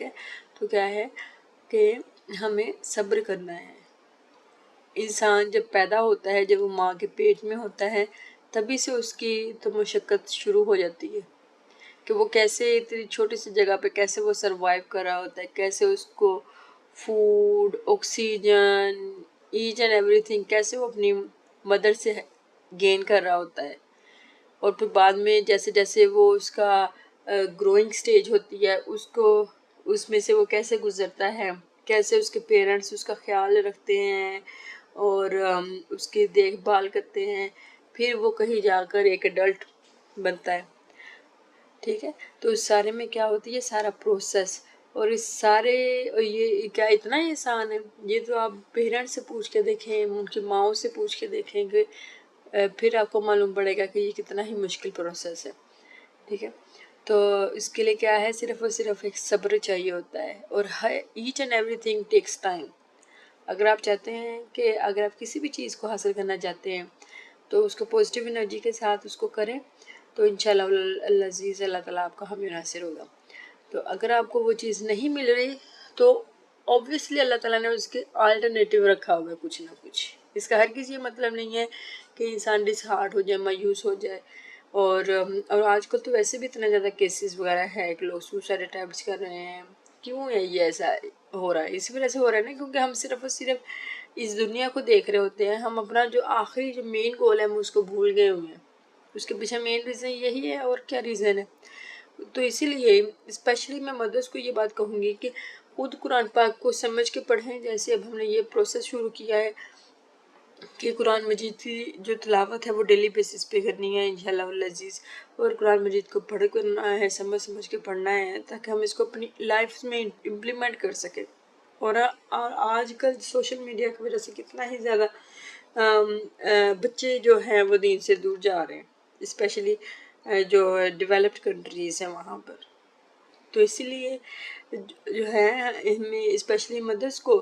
ٹھیک ہے، تو کیا ہے کہ ہمیں صبر کرنا ہے۔ انسان جب پیدا ہوتا ہے، جب وہ ماں کے پیٹ میں ہوتا ہے، تبھی سے اس کی تو مشقت شروع ہو جاتی ہے کہ وہ کیسے اتنی چھوٹی سی جگہ پہ کیسے وہ سروائیو کر رہا ہوتا ہے، کیسے اس کو food, oxygen, each and every thing کیسے وہ اپنی مدر سے گین کر رہا ہوتا ہے۔ اور پھر بعد میں جیسے جیسے وہ اس کا گروئنگ سٹیج ہوتی ہے، اس میں سے وہ کیسے گزرتا ہے، کیسے اس کے پیرنٹس اس کا خیال رکھتے ہیں اور اس کی دیکھ بھال کرتے ہیں، پھر وہ کہیں جا کر ایک ایڈلٹ بنتا ہے، ٹھیک ہے۔ تو اس سارے میں کیا ہوتی ہے، سارا پروسیس، اور اس سارے یہ کیا اتنا ہی آسان ہے؟ یہ تو آپ پیرنٹس سے پوچھ کے دیکھیں، ان کی ماؤں سے پوچھ کے دیکھیں کہ پھر آپ کو معلوم پڑے گا کہ یہ کتنا ہی مشکل پروسیس ہے، ٹھیک ہے۔ تو اس کے لیے کیا ہے، صرف اور صرف ایک صبر چاہیے ہوتا ہے، اور each and every thing takes time. اگر آپ چاہتے ہیں کہ اگر آپ کسی بھی چیز کو حاصل کرنا چاہتے ہیں تو اس کو پازیٹیو انرجی کے ساتھ اس کو کریں، تو انشاءاللہ العزیز اللہ تعالیٰ آپ کا حامی ناصر ہوگا۔ تو اگر آپ کو وہ چیز نہیں مل رہی تو اوبویسلی اللہ تعالیٰ نے اس کے آلٹرنیٹیو رکھا ہوگا کچھ نہ کچھ۔ اس کا ہرگز یہ مطلب نہیں ہے کہ انسان ڈس ہارٹ ہو جائے، مایوس ہو جائے، اور آج کل تو ویسے بھی اتنا زیادہ کیسز وغیرہ ہے کہ لوگ سوسائڈ اٹیمپٹس کر رہے ہیں۔ کیوں ہے یہ ایسا ہو رہا ہے؟ اسی وجہ سے ہو رہا ہے نا، کیونکہ ہم صرف اور صرف اس دنیا کو دیکھ رہے ہوتے ہیں، ہم اپنا جو آخری جو مین گول ہے ہم اس کو بھول گئے ہوئے ہیں۔ اس کے پیچھے مین ریزن یہی ہے، اور کیا ریزن ہے؟ تو اسی لیے اسپیشلی میں مدرس کو یہ بات کہوں گی کہ خود قرآن پاک کو سمجھ کے پڑھیں، جیسے اب ہم نے یہ پروسیس شروع کیا ہے کہ قرآن مجید کی جو تلاوت ہے وہ ڈیلی بیسس پہ کرنی ہے انشاءاللہ العزیز، اور قرآن مجید کو پڑھ کرنا ہے، سمجھ کے پڑھنا ہے، تاکہ ہم اس کو اپنی لائف میں امپلیمنٹ کر سکیں۔ اور آج کل سوشل میڈیا کی وجہ سے کتنا ہی زیادہ بچے جو ہیں وہ دین سے دور جا رہے ہیں، اسپیشلی جو ڈیولپڈ کنٹریز ہیں وہاں پر۔ تو اسی لیے جو ہے ہمیں اسپیشلی مدرس کو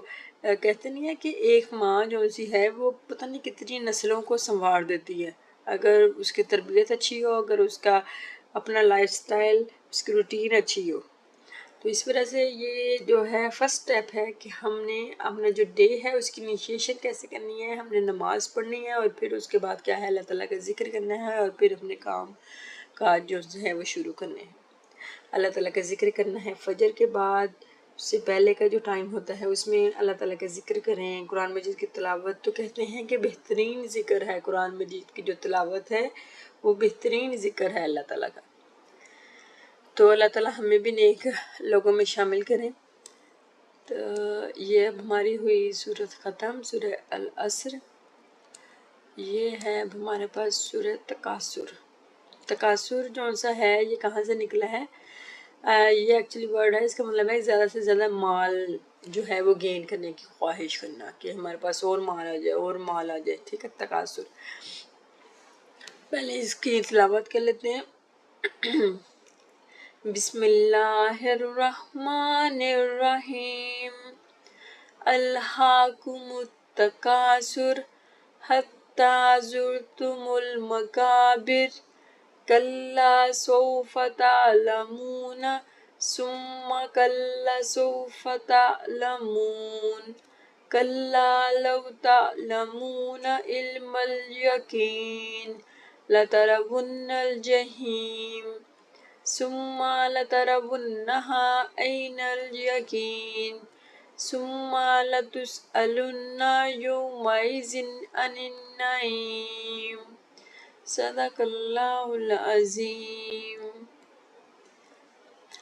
کہتے نہیں ہے کہ ایک ماں جو سی ہے وہ پتہ نہیں کتنی نسلوں کو سنوار دیتی ہے، اگر اس کی تربیت اچھی ہو، اگر اس کا اپنا لائف سٹائل، اس کی روٹین اچھی ہو۔ تو اس وجہ سے یہ جو ہے فرسٹ سٹیپ ہے کہ ہم نے اپنا جو ڈے ہے اس کی انیشیشن کیسے کرنی ہے، ہم نے نماز پڑھنی ہے، اور پھر اس کے بعد کیا ہے، اللہ تعالیٰ کا ذکر کرنا ہے، اور پھر اپنے کام کاج جو ہے وہ شروع کرنے ہیں۔ اللہ تعالیٰ کا ذکر کرنا ہے فجر کے بعد، اس سے پہلے کا جو ٹائم ہوتا ہے اس میں اللہ تعالیٰ کا ذکر کریں، قرآن مجید کی تلاوت۔ تو کہتے ہیں کہ بہترین ذکر ہے قرآن مجید کی جو تلاوت ہے، وہ بہترین ذکر ہے اللہ تعالیٰ کا۔ تو اللہ تعالیٰ ہمیں بھی نیک لوگوں میں شامل کریں۔ تو یہ اب ہماری ہوئی سورت ختم، سورہ العصر۔ یہ ہے اب ہمارے پاس سورہ تکاثر۔ تکاثر جو سا ہے یہ کہاں سے نکلا ہے؟ یہ ایکچولی ورڈ ہے، اس کا مطلب ہے زیادہ سے زیادہ مال جو ہے وہ گین کرنے کی خواہش کرنا، کہ ہمارے پاس اور مال آ جائے، اور مال آ جائے، ٹھیک ہے، تکاثر۔ پہلے اس کی تلاوت کر لیتے ہیں۔ بسم اللہ الرحمن الرحیم، الہاکم التکاثر حتی زرتم المقابر، کلا سوف تعلمون ثم کلا سوف تعلمون، کلا لو تعلمون علم الیقین لترون الجحیم ثم لترونها عین الیقین ثم لتسألن یومئذ عن النعیم۔ صدق اللہ العظیم۔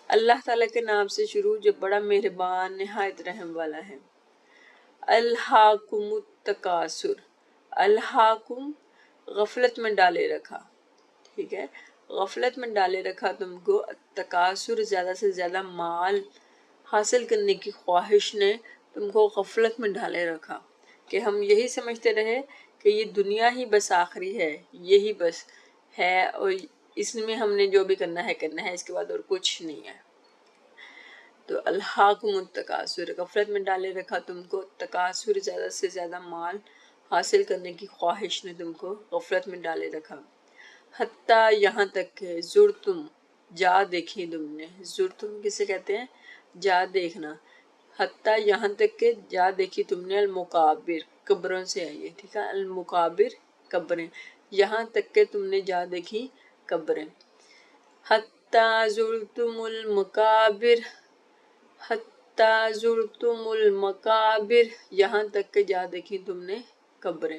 اللہ تعالیٰ کے نام سے شروع جو بڑا مہربان نہایت رحم والا ہے۔ الہاکم التکاثر، الہاکم غفلت میں ڈالے رکھا، ٹھیک ہے، غفلت میں ڈالے رکھا تم کو، تکاثر زیادہ سے زیادہ مال حاصل کرنے کی خواہش نے تم کو غفلت میں ڈالے رکھا، کہ ہم یہی سمجھتے رہے کہ یہ دنیا ہی بس آخری ہے، یہی بس ہے، اور اس میں ہم نے جو بھی کرنا ہے اس کے بعد اور کچھ نہیں ہے۔ تو الہاکم التکاثر، غفلت میں ڈالے رکھا تم کو، تکاثر زیادہ سے زیادہ مال حاصل کرنے کی خواہش نے تم کو غفلت میں ڈالے رکھا، حتیٰ یہاں تک کہ زرتم جا دیکھی تم نے، زرتم کسے کہتے ہیں؟ جا دیکھنا، حتیٰ یہاں تک کہ جا دیکھی تم نے، المقابر قبروں سے ہے یہ، ٹھیک ہے، المقابر قبریں، یہاں تک کہ تم نے جا دیکھی قبریں، حتیٰ زرتم المقابر، حتیٰ زرتم المقابر، یہاں تک کہ جا دیکھی تم نے قبریں،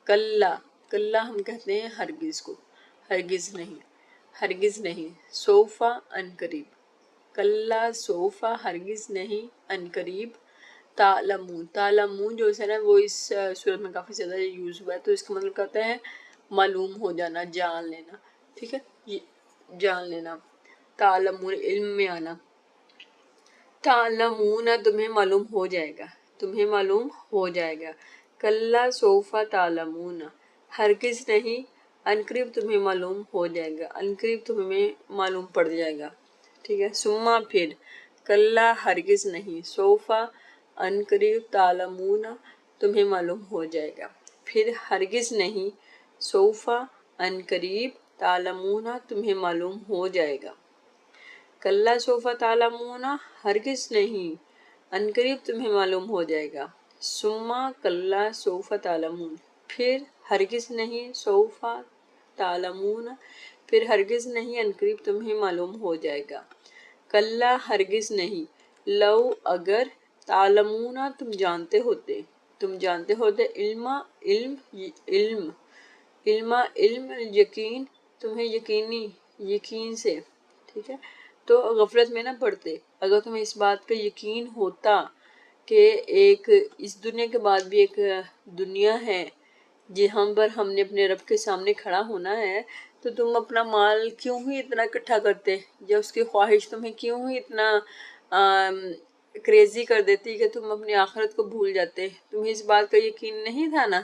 کلا، کلا ہم کہتے ہیں ہرگز کو، ہرگز نہیں، ہرگز نہیں، سوفا ان قریب، کلا سوفا ہرگز نہیں، ان قریب، تعلمون، تعلمون جو ہے نا وہ اس صورت میں کافی زیادہ یوز ہوا ہے، تو اس کا مطلب کہتا ہے معلوم ہو جانا، جان لینا، ٹھیک ہے، جان لینا، تعلمون علم میں آنا، تعلمون تمہیں معلوم ہو جائے گا، تمہیں معلوم ہو جائے گا، کلا سوفا تعلمون ہرگز نہیں، عنقریب تمہیں معلوم ہو جائے گا، عنقریب تمہیں معلوم پڑ جائے گا، ٹھیک ہے، ثم پھر، کلا ہرگز نہیں، سوفا عنقریب، تعلمون تمہیں معلوم ہو جائے گا، پھر ہرگز نہیں، سوفا عنقریب، تعلمون تمہیں معلوم ہو جائے گا، کلا سوف تعلمون ہرگز نہیں، عنقریب تمہیں معلوم ہو جائے گا، ثم کلا سوف تعلمون پھر ہرگز نہیں، سوف تعلمون پھر ہرگز نہیں، عنقریب تمہیں معلوم ہو جائے گا، کلا ہرگز نہیں، لو اگر، تعلمون تم جانتے ہوتے، تم جانتے ہوتے، علم علم علم، علم علم، یقین تمہیں یقینی، یقین سے، ٹھیک ہے، تو غفلت میں نہ پڑتے، اگر تمہیں اس بات کا یقین ہوتا کہ ایک اس دنیا کے بعد بھی ایک دنیا ہے جہاں پر ہم نے اپنے رب کے سامنے کھڑا ہونا ہے، تو تم اپنا مال کیوں ہی اتنا اکٹھا کرتے، یا اس کی خواہش تمہیں کیوں ہی اتنا کریزی کر دیتی کہ تم اپنی آخرت کو بھول جاتے، تمہیں اس بات کا یقین نہیں تھا نا،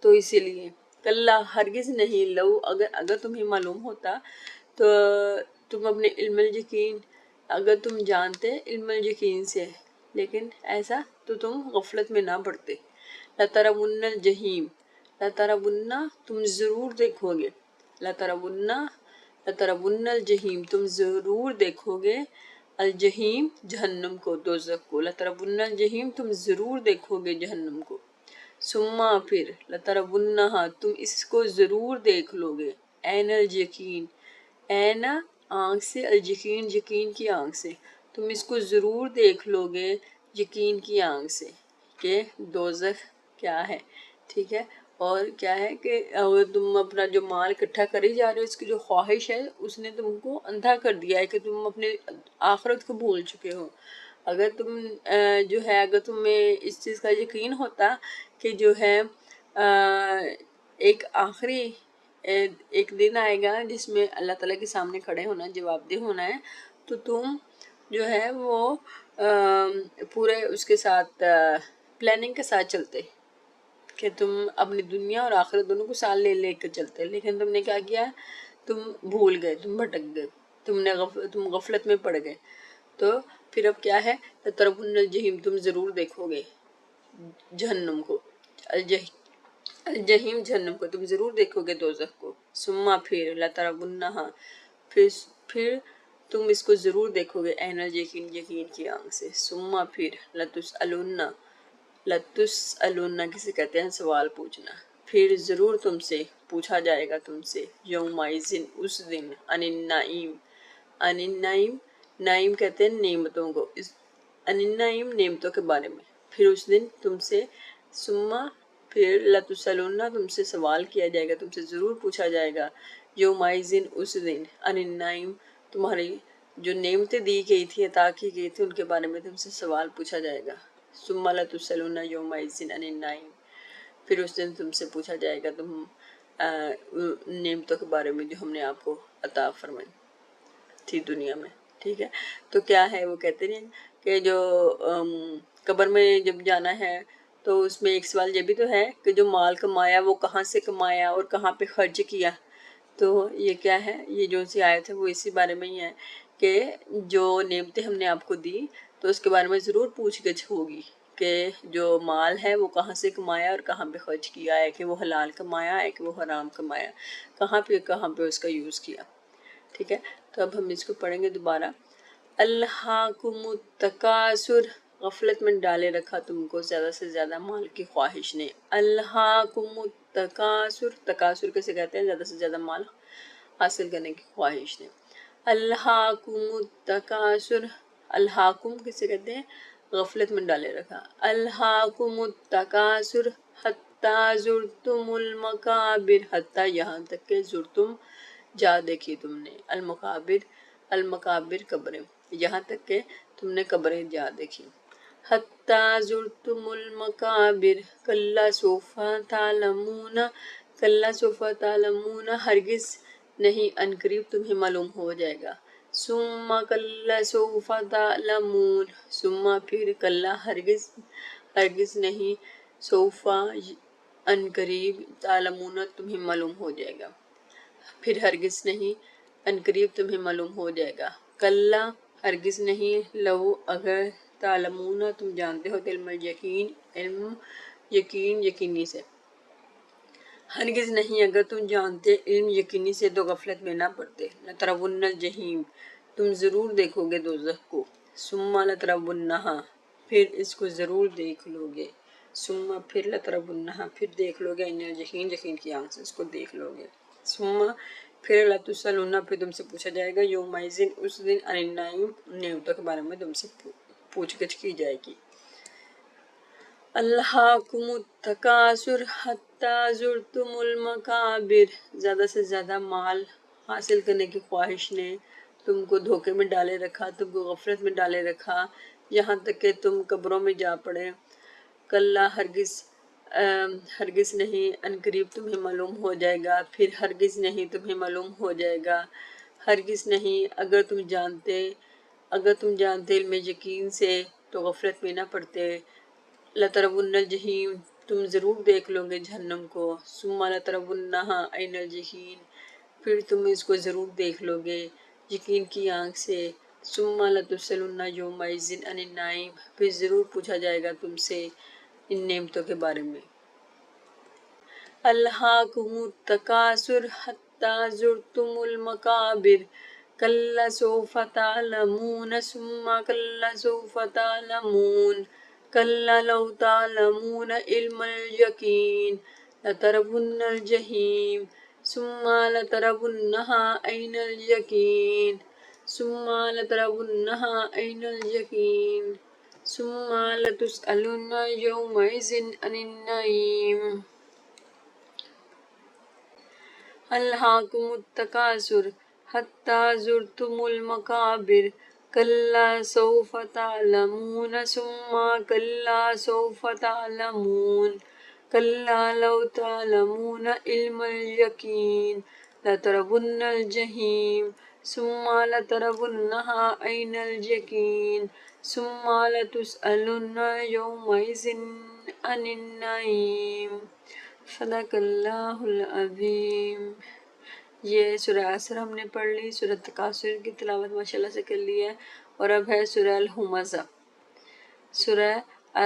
تو اسی لیے کلا ہرگز نہیں، لو اگر تمہیں معلوم ہوتا تو تم اپنے علم الیقین، اگر تم جانتے علم الیقین سے، لیکن ایسا تو تم غفلت میں نہ پڑتے، لترون الجحیم، لترون تم ضرور دیکھو گے، لترون، لترون الجحیم تم ضرور دیکھو گے، الجحیم جہنم کو، دوزخ کو، لترون الجحیم تم ضرور دیکھو گے جہنم کو، ثم پھر، لترونہا تم اس کو ضرور دیکھ لو گے، عین الیقین، عین آنکھ سے، الیقین یقین کی آنکھ سے، تم اس کو ضرور دیکھ لو گے یقین کی آنکھ سے کہ دوزخ کیا ہے، ٹھیک ہے، اور کیا ہے کہ اگر تم اپنا جو مال اکٹھا کری جا رہے ہو، اس کی جو خواہش ہے اس نے تم کو اندھا کر دیا ہے کہ تم اپنے آخرت کو بھول چکے ہو، اگر تم جو ہے اگر تمہیں اس چیز کا یقین ہوتا کہ جو ہے ایک آخری ایک دن آئے گا جس میں اللہ تعالیٰ کے سامنے کھڑے ہونا، جواب دہ ہونا ہے، تو تم جو ہے وہ پورے اس کے ساتھ پلاننگ کے ساتھ چلتے کہ تم اپنی دنیا اور آخرت دونوں کو ساتھ لے لے کر چلتے، لیکن تم نے کیا کیا، تم بھول گئے، تم بھٹک گئے، تم غفلت میں پڑ گئے، تو پھر اب کیا ہے، لترون الجحیم تم ضرور دیکھو گے جہنم کو، الجحیم جہنم کو تم ضرور دیکھو گے، دوزخ کو، ثم پھر، لترونہا پھر تم اس کو ضرور دیکھو گے، عین الیقین یقین کی آنکھ سے، ثم پھر، لتسألن، لتسألن کسے کہتے ہیں سوال پوچھنا، پھر ضرور تم سے پوچھا جائے گا، تم سے، یومئذ اس دن، عن النعیم، عن النعیم، نعیم کہتے ہیں نعمتوں کو، عن النعیم نعمتوں کے بارے میں، پھر اس دن تم سے، ثم پھر، لتسألن تم سے سوال کیا جائے گا، تم سے ضرور پوچھا جائے گا، یومئذ اس دن، عن النعیم تمہاری جو نعمتیں دی گئی تھی، عطا کی گئی تھی، ان کے بارے میں تم سے سوال پوچھا جائے گا، ثم لتسألن یومئذ عن النعیم پھر اس دن تم سے پوچھا جائے گا تم نعمتوں کے بارے میں جو ہم نے آپ کو عطا فرمائی تھی دنیا میں، ٹھیک ہے، تو کیا ہے وہ کہتے ہیں کہ جو قبر میں جب جانا ہے تو اس میں ایک سوال یہ بھی تو ہے کہ جو مال کمایا وہ کہاں سے کمایا اور کہاں پہ خرچ کیا، تو یہ کیا ہے، یہ جو سی آیت ہے وہ اسی بارے میں ہی ہے کہ جو نعمتیں ہم نے آپ کو دی تو اس کے بارے میں ضرور پوچھ گچھ ہوگی کہ جو مال ہے وہ کہاں سے کمایا اور کہاں پہ خرچ کیا ہے، کہ وہ حلال کمایا ہے کہ وہ حرام کمایا، کہاں پہ اس کا یوز کیا، ٹھیک ہے، تو اب ہم اس کو پڑھیں گے دوبارہ، الہاکم التکاثر، غفلت میں ڈالے رکھا تم کو زیادہ سے زیادہ مال کی خواہش نے. الہاکم التکاثر، تکاثر کسے کہتے ہیں؟ زیادہ سے زیادہ مال حاصل کرنے کی خواہش نے. الہاکم التکاثر، الہاکم کسے کہتے ہیں؟ غفلت میں ڈالے رکھا. الہاکم التکاثر حتی زرتم المقابر، حتی یہاں تک کہ زرتم جا دیکھی تم نے، المقابر، المقابر قبریں، یہاں تک کہ تم نے قبریں جا دیکھی. حتی زرتم المقابر کلا سوف تعلمون، کلا سوف تعلمون ہرگز نہیں ان قریب تمہیں معلوم ہو جائے گا. ثم کلا سوف تعلمون، ثم پھر کلا ہرگز، ہرگز نہیں، سوف ان قریب، تعلمون تمہیں معلوم ہو جائے گا، پھر ہرگز نہیں ان قریب تمہیں معلوم ہو جائے گا. کلا ہرگز نہیں، لو اگر، تعلمون تم جانتے ہو، علم یقین، علم یقین، یقینی سے. ہرگز نہیں اگر تم جانتے علم یقینی سے تو غفلت میں نہ پڑتے. لترون الجحیم، تم ضرور دیکھو گے دوزخ کو. ثم لترونہا، پھر اس کو ضرور دیکھ لو گے. ثم پھر لترونہا، پھر دیکھ لو گے. ان الجحیم، یقین کی آنکھ سے اس کو دیکھ لو گے. ثم پھر لتسألن، پھر تم سے پوچھا جائے گا یومئذ اس دن، عن النعیم، نعمتوں کے بارے میں تم سے پوچھ گچھ کی جائے گی. الہاکم التکاثر حتی زرتم المقابر، زیادہ سے زیادہ مال حاصل کرنے کی خواہش نے تم کو دھوکے میں ڈالے رکھا، تم کو غفلت میں ڈالے رکھا، یہاں تک کہ تم قبروں میں جا پڑے. کلا ہرگز، ہرگز نہیں، ان قریب تمہیں معلوم ہو جائے گا، پھر ہرگز نہیں تمہیں معلوم ہو جائے گا. ہرگز نہیں اگر تم جانتے، اگر تم جانتے علم یقین سے تو غفلت میں نہ پڑتے. لترون الجحیم، تم ضرور دیکھ لو گے جہنم کو. ثم لترونہا عین الجحیم، پھر تم اس کو ضرور دیکھ لو گے یقین کی آنکھ سے. ثم لتسألن یومئذ عن النعیم، پھر ضرور پوچھا جائے گا تم سے ان نعمتوں کے بارے میں. الہاکم التکاثر حتی زرتم المقابر کلا سوف تعلمون ثم کلا سوف تعلمون کلا لو تعلمون علم الیقین لترون الجحیم ثم لترونہا عین الیقین ثم لترونہا عین الیقین ثم لتسألن یومئذ عن النعیم. الہاکم التکاثر حتی زرتم المقابر کلا سوف تعلمون ثم کلا سوف تعلمون کلا لو تعلمون علم الیقین لترون الجحیم ثم لترونہا عین الیقین ثم لتسألن یومئذ عن النعیم. صدق اللہ العظیم. یہ سورہ عصر ہم نے پڑھ لی. سورہ تکاثر کی تلاوت ماشاءاللہ سے کر لی ہے. اور اب ہے سورہ الہمزہ. سورہ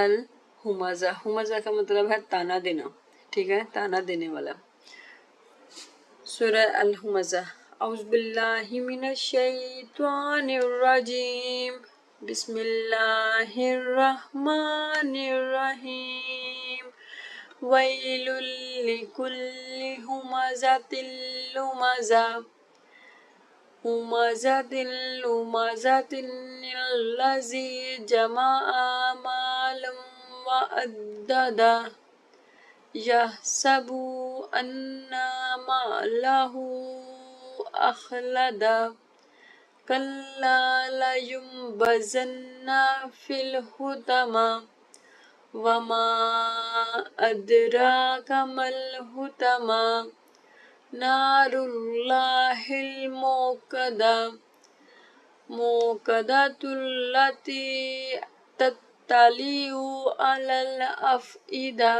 الہمزہ، ہمزہ کا مطلب ہے تانا دینا، ٹھیک ہے، تانا دینے والا. سورہ الہمزہ. اعوذ باللہ من الشیطان الرجیم، بسم اللہ الرحمن الرحیم. ویل لکل ہمزۃ لمزہ ہمزۃ لمزۃ الذی جمع مالا وعددہ یحسب ان مالہ اخلدہ کلا لینبذن فی الحطمہ وما ادراک ما الحطمہ نار اللہ الموقدہ موقدۃ التی تطلع علی الافئدہ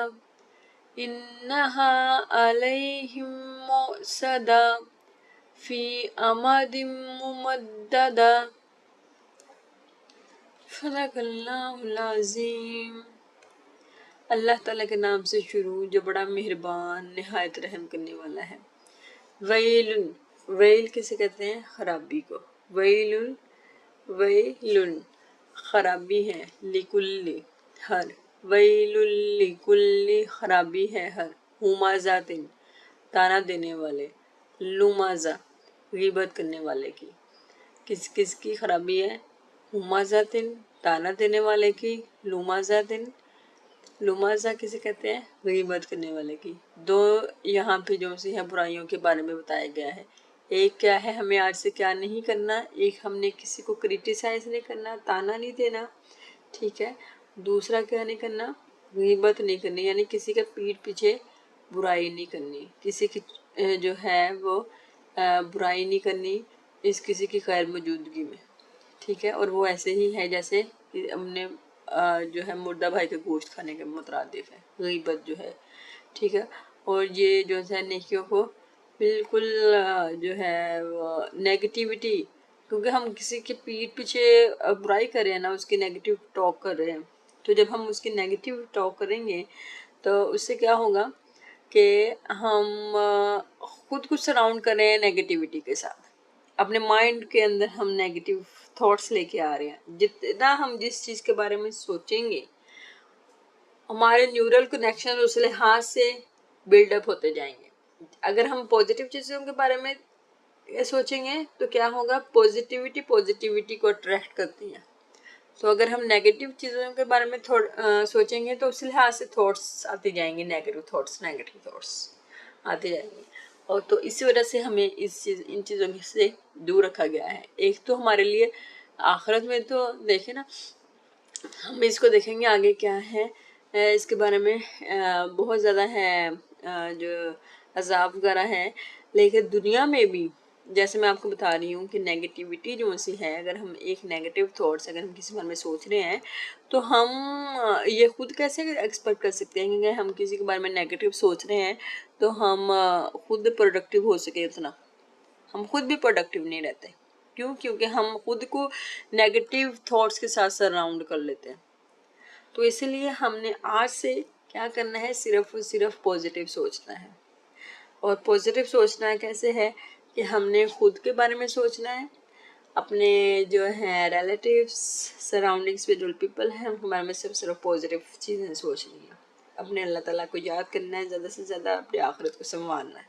انہا علیہم مؤصدہ فی امد ممددہ. صدق اللہ العظیم. اللہ تعالیٰ کے نام سے شروع جو بڑا مہربان نہایت رحم کرنے والا ہے. ویل، ویل کسے کہتے ہیں؟ خرابی کو. ویل ویلن خرابی ہے، لکل ہر، ویل لکل خرابی ہے ہر، ہمازاتن تانا دینے والے، لمازہ غیبت کرنے والے کی، کس کس کی خرابی ہے؟ ہمازاتن تانا دینے والے کی، لمازاتن لمازہ کسے کہتے ہیں؟ غیبت کرنے والے کی۔ دو یہاں پہ جو سی ہے برائیوں کے بارے میں بتایا گیا ہے۔ ایک کیا ہے، ہمیں آج سے کیا نہیں کرنا، ایک ہم نے کسی کو کریٹیسائز نہیں کرنا، تانا نہیں دینا، ٹھیک ہے۔ دوسرا کیا نہیں کرنا، غیبت نہیں کرنی، یعنی کسی کے پیٹھ پیچھے برائی نہیں کرنی، کسی کی جو ہے وہ برائی نہیں کرنی اس کسی کی غیر موجودگی میں، ٹھیک ہے۔ اور وہ ایسے ہی ہے جیسے کہ ہم نے جو ہے مردہ بھائی کے گوشت کھانے کے مترادف ہے غیبت جو ہے، ٹھیک ہے۔ اور یہ جو ہے نیکیوں کو بالکل جو ہے نیگیٹیوٹی، کیونکہ ہم کسی کے پیٹھ پیچھے برائی کر رہے ہیں نا، اس کی نیگیٹیو ٹاک کر رہے ہیں، تو جب ہم اس کی نیگیٹیو ٹاک کریں گے تو اس سے کیا ہوگا کہ ہم خود کو سراؤنڈ کر رہے ہیں نیگیٹیوٹی کے ساتھ، اپنے مائنڈ کے اندر ہم نیگیٹیو تھاٹس لے کے آ رہے ہیں۔ جتنا ہم جس چیز کے بارے میں سوچیں گے ہمارے نیورل کنیکشن اس لحاظ سے بلڈ اپ ہوتے جائیں گے۔ اگر ہم پازیٹیو چیزوں کے بارے میں سوچیں گے تو کیا ہوگا، پازیٹیوٹی کو اٹریکٹ کرتی ہے۔ تو اگر ہم نیگیٹیو چیزوں کے بارے میں سوچیں گے تو اس لحاظ سے تھاٹس آتے جائیں گے، نیگیٹیو تھاٹس آتے جائیں گے۔ اور تو اسی وجہ سے ہمیں ان چیزوں سے دور رکھا گیا ہے۔ ایک تو ہمارے لیے آخرت میں تو دیکھیں نا، ہم اس کو دیکھیں گے آگے کیا ہے اس کے بارے میں بہت زیادہ ہے جو عذاب وغیرہ ہے، لیکن دنیا میں بھی جیسے میں آپ کو بتا رہی ہوں کہ نیگیٹیوٹی جو سی ہے، اگر ہم ایک نیگیٹیو تھاٹس اگر ہم کسی بارے میں سوچ رہے ہیں تو ہم یہ خود کیسے ایکسپیکٹ کر سکتے ہیں کہ ہم کسی کے بارے میں نیگیٹیو سوچ رہے ہیں تو ہم خود پروڈکٹیو ہو سکے اتنا، ہم خود بھی پروڈکٹیو نہیں رہتے۔ کیوں؟ کیونکہ ہم خود کو نیگیٹیو تھاٹس کے ساتھ سراؤنڈ کر لیتے ہیں۔ تو اسی لیے ہم نے آج سے کیا کرنا ہے، صرف اور صرف پازیٹیو سوچنا ہے۔ اور پازیٹیو سوچنا کیسے ہے کہ ہم نے خود کے بارے میں سوچنا ہے، اپنے جو ہیں ریلیٹیوز، سراؤنڈنگس میں جو پیپل ہیں ان کے بارے میں صرف پازیٹیو چیزیں سوچنی ہیں، اپنے اللہ تعالیٰ کو یاد کرنا ہے، زیادہ سے زیادہ اپنے آخرت کو سنوارنا ہے،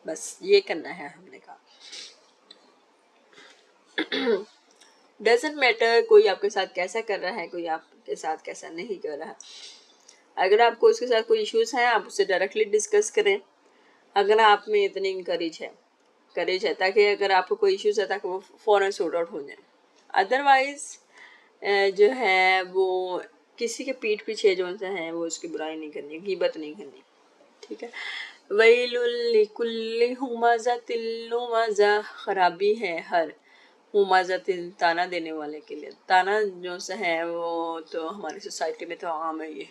بس یہ کرنا ہے ہم نے کہا۔ ڈزنٹ میٹر کوئی آپ کے ساتھ کیسا کر رہا ہے، کوئی آپ کے ساتھ کیسا نہیں کر رہا، اگر آپ کو اس کے ساتھ کوئی ایشوز ہیں آپ اس سے ڈائریکٹلی ڈسکس کریں، اگر آپ میں اتنی کریج ہے تاکہ اگر آپ کو کوئی ایشوز ہے تاکہ وہ فوراً سورٹ آؤٹ ہو جائیں۔ ادروائز جو ہے وہ کسی کے پیٹھ پیچھے جو ہے وہ اس کی برائی نہیں کرنی، غیبت نہیں کرنی، ٹھیک ہے۔ ویل لکل ہمزۃ لمزہ، خرابی ہے ہر ہمزۃ تانا دینے والے کے لیے۔ تانا جو سا ہے وہ تو ہماری سوسائٹی میں تو عام ہے، یہ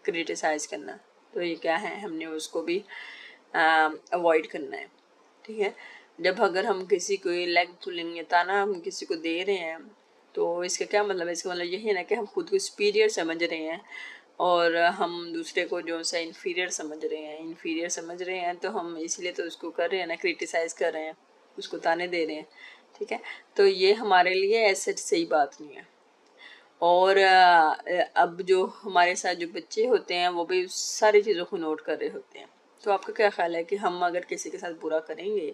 کریٹیسائز کرنا، تو یہ کیا ہے، ہم نے اس کو بھی اوائڈ کرنا ہے، ٹھیک ہے۔ جب اگر ہم کسی کو لیگ پولنگ یا تانا ہم کسی کو دے رہے ہیں تو اس کا کیا مطلب ہے، اس کا مطلب یہی ہے نا کہ ہم خود کو سپیریئر سمجھ رہے ہیں اور ہم دوسرے کو جو سا انفیریئر سمجھ رہے ہیں تو ہم اس لیے تو اس کو کر رہے ہیں نا، کریٹیسائز کر رہے ہیں، اس کو تانے دے رہے ہیں، ٹھیک ہے۔ تو یہ ہمارے لیے ایسے صحیح بات نہیں ہے۔ اور اب جو ہمارے ساتھ جو بچے ہوتے ہیں وہ بھی ساری چیزوں کو نوٹ کر رہے ہوتے ہیں، تو آپ کا کیا خیال ہے کہ ہم اگر کسی کے ساتھ برا کریں گے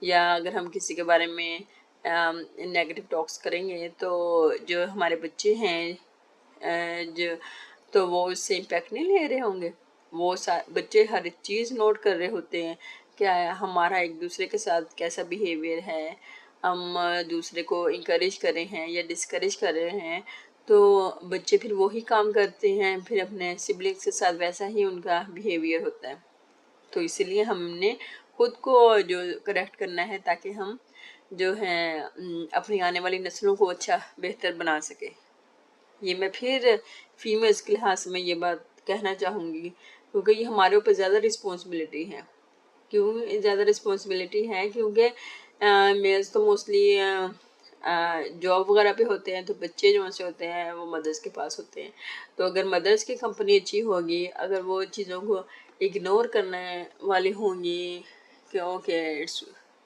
یا اگر ہم کسی کے بارے میں نیگیٹو ٹاکس کریں گے تو جو ہمارے بچے ہیں جو تو وہ اس سے امپیکٹ نہیں لے رہے ہوں گے؟ وہ بچے ہر ایک چیز نوٹ کر رہے ہوتے ہیں کہ ہمارا ایک دوسرے کے ساتھ کیسا بیہیویئر ہے، ہم دوسرے کو انکریج کر رہے ہیں یا ڈسکریج کر رہے ہیں، تو بچے پھر وہی کام کرتے ہیں، پھر اپنے سبلنگس کے ساتھ ویسا ہی ان کا بیہیویئر ہوتا ہے۔ تو اسی لیے ہم نے خود کو جو کریکٹ کرنا ہے تاکہ ہم جو ہے اپنی آنے والی نسلوں کو اچھا بہتر بنا سکے۔ یہ میں پھر فیمیلز کے لحاظ میں یہ بات کہنا چاہوں گی کیونکہ یہ ہمارے اوپر زیادہ رسپانسبلٹی ہے۔ کیوں زیادہ رسپانسبلٹی ہے؟ کیونکہ میلز تو موسٹلی جاب وغیرہ پہ ہوتے ہیں، تو بچے جو سے ہوتے ہیں وہ مدرس کے پاس ہوتے ہیں، تو اگر مدرس کی کمپنی اچھی ہوگی، اگر وہ چیزوں کو اگنور کرنے والی ہوں گی کہ okay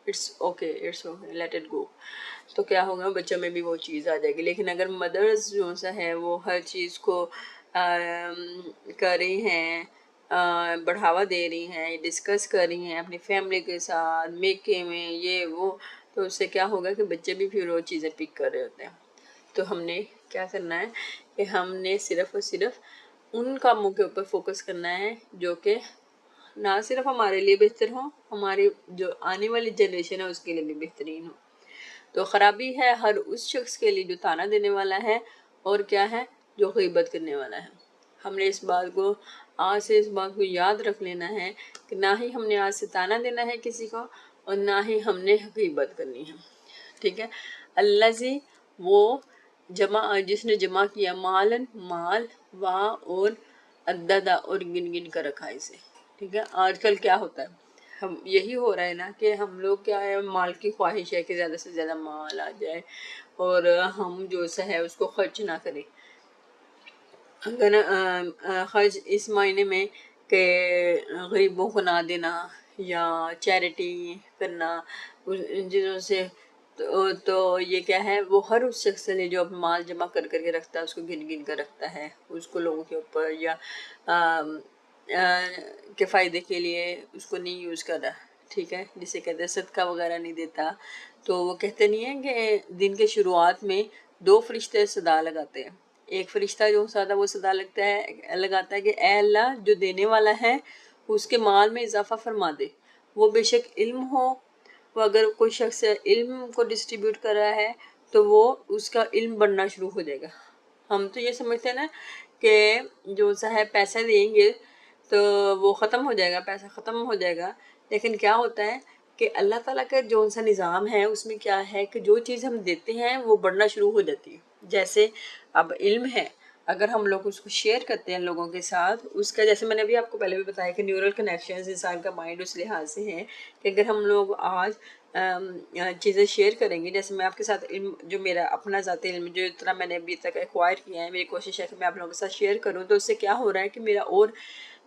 it's okay let it go, تو کیا ہوگا بچوں میں بھی وہ چیز آ جائے گی. لیکن اگر مدرس جو سا ہے وہ ہر چیز کو کر رہی ہیں، بڑھاوا دے رہی ہیں، ڈسکس کر رہی ہیں اپنی فیملی کے ساتھ میکے میں یہ وہ، تو اس سے کیا ہوگا کہ بچے بھی پھر وہ چیزیں پک کر رہے ہوتے ہیں. تو ہم نے کیا کرنا ہے کہ ہم نے صرف اور صرف ان کاموں کے اوپر فوکس کرنا ہے جو کہ نہ صرف ہمارے لیے بہتر ہوں، ہماری جو آنے والی جنریشن ہے اس کے لیے بھی بہترین ہو. تو خرابی ہے ہر اس شخص کے لیے جو طعنہ دینے والا ہے، اور کیا ہے، جو غیبت کرنے والا ہے. ہم نے اس بات کو آج سے اس بات کو یاد رکھ لینا ہے کہ نہ ہی ہم نے آج سے طعنہ دینا ہے کسی کو، اور نہ ہی ہم نے غیبت کرنی ہے. ٹھیک ہے. اللہ جی وہ جس نے جمع کیا مالن مال، اور عددہ اور گن گن کر رکھا اسے. ٹھیک ہے. آج کل کیا ہوتا ہے، ہم یہی ہو رہا ہے نا کہ ہم لوگ کیا ہے، مال کی خواہش ہے کہ زیادہ سے زیادہ مال آ جائے اور ہم جو سا ہے اس کو خرچ نہ کریں. اگر خرچ اس معنی میں کہ غریبوں کو نہ دینا یا چیریٹی کرنا ان چیزوں سے، تو یہ کیا ہے، وہ ہر اس شخص سے جو مال جمع کر کر کے رکھتا ہے اس کو گن گن کر رکھتا ہے، اس کو لوگوں کے اوپر یا کے فائدے کے لیے اس کو نہیں یوز کر رہا. ٹھیک ہے. جسے کہتے ہیں صدقہ وغیرہ نہیں دیتا. تو وہ کہتے نہیں ہیں کہ دن کے شروعات میں 2 فرشتے صدا لگاتے ہیں. ایک فرشتہ جو سادہ وہ صدا لگاتا ہے کہ اے اللہ جو دینے والا ہے اس کے مال میں اضافہ فرما دے. وہ بے شک علم ہو، وہ اگر کوئی شخص علم کو ڈسٹریبیوٹ کر رہا ہے تو وہ اس کا علم بڑھنا شروع ہو جائے گا. ہم تو یہ سمجھتے ہیں نا کہ جو سا ہے پیسہ دیں گے تو وہ ختم ہو جائے گا، پیسہ ختم ہو جائے گا. لیکن کیا ہوتا ہے کہ اللہ تعالیٰ کا جو سا نظام ہے اس میں کیا ہے کہ جو چیز ہم دیتے ہیں وہ بڑھنا شروع ہو جاتی ہے. جیسے اب علم ہے، اگر ہم لوگ اس کو شیئر کرتے ہیں لوگوں کے ساتھ، اس کا جیسے میں نے بھی آپ کو پہلے بھی بتایا کہ نیورل کنیکشنز انسان کا مائنڈ اس لحاظ سے ہے کہ اگر ہم لوگ آج چیزیں شیئر کریں گے، جیسے میں آپ کے ساتھ علم جو میرا اپنا ذاتی علم جو اتنا میں نے ابھی تک ایکوائر کیا ہے، میری کوشش ہے کہ میں آپ لوگوں کے ساتھ شیئر کروں، تو اس سے کیا ہو رہا ہے کہ میرا اور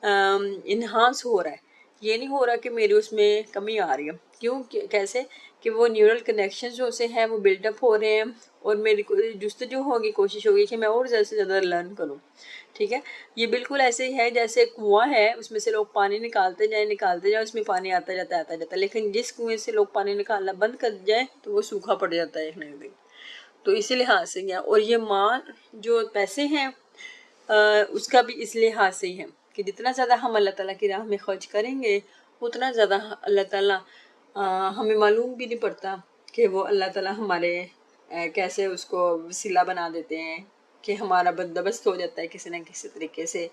انہانس ہو رہا ہے. یہ نہیں ہو رہا کہ میری اس میں کمی آ رہی ہے. کیوں؟ کیسے کہ وہ نیورل کنیکشن جو سے ہیں وہ بلڈ اپ ہو رہے ہیں، اور میری جستجو ہوگی، کوشش ہوگی کہ میں اور زیادہ سے زیادہ لرن کروں. ٹھیک ہے. یہ بالکل ایسے ہی ہے جیسے کنواں ہے، اس میں سے لوگ پانی نکالتے جائیں، اس میں پانی آتا جاتا ہے، لیکن جس کنویں سے لوگ پانی نکالنا بند کر جائیں تو وہ سوکھا پڑ جاتا ہے ایک نہ ایک دن. تو اسی لحاظ سے کیا، اور یہ مال جو پیسے ہیں اس کا بھی اس لحاظ سے ہی ہے کہ جتنا زیادہ ہم اللہ تعالیٰ کی راہ میں خرچ کریں گے اتنا زیادہ اللہ تعالیٰ ہمیں معلوم بھی نہیں پڑتا کہ وہ اللہ تعالیٰ ہمارے کیسے اس کو وسیلہ بنا دیتے ہیں کہ ہمارا بندوبست ہو جاتا ہے کسی نہ کسی طریقے سے،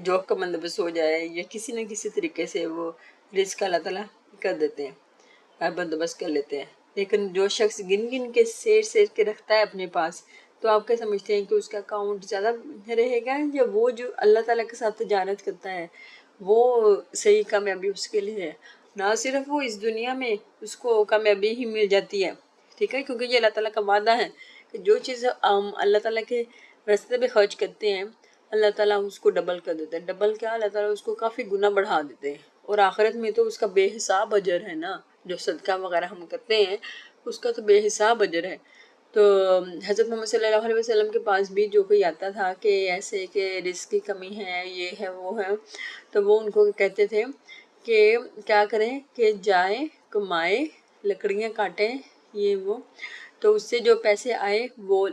جاب کا بندوبست ہو جائے یا کسی نہ کسی طریقے سے وہ رزق اللہ تعالیٰ کر دیتے ہیں، بندوبست کر لیتے ہیں. لیکن جو شخص گن گن کے سیر کے رکھتا ہے اپنے پاس، تو آپ کیا سمجھتے ہیں کہ اس کا اکاؤنٹ زیادہ رہے گا، یا وہ جو اللہ تعالیٰ کے ساتھ تجارت کرتا ہے وہ صحیح کامیابی اس کے لیے ہے؟ نہ صرف وہ اس دنیا میں اس کو کامیابی ہی مل جاتی ہے. ٹھیک ہے. کیونکہ یہ اللہ تعالیٰ کا وعدہ ہے کہ جو چیز ہم اللہ تعالیٰ کے راستے پہ خرچ کرتے ہیں اللہ تعالیٰ اس کو ڈبل کر دیتے ہیں. ڈبل کیا، اللہ تعالیٰ اس کو کافی گنا بڑھا دیتے ہیں، اور آخرت میں تو اس کا بے حساب اجر ہے نا. جو صدقہ وغیرہ ہم کرتے ہیں اس کا تو بے حساب اجر ہے. تو حضرت محمد صلی اللہ علیہ وسلم کے پاس بھی جو کوئی آتا تھا کہ ایسے کہ رزق کی کمی ہے، یہ ہے وہ ہے، تو وہ ان کو کہتے تھے کہ کیا کریں کہ جائیں کمائے، لکڑیاں کاٹیں، یہ وہ، تو اس سے جو پیسے آئے وہ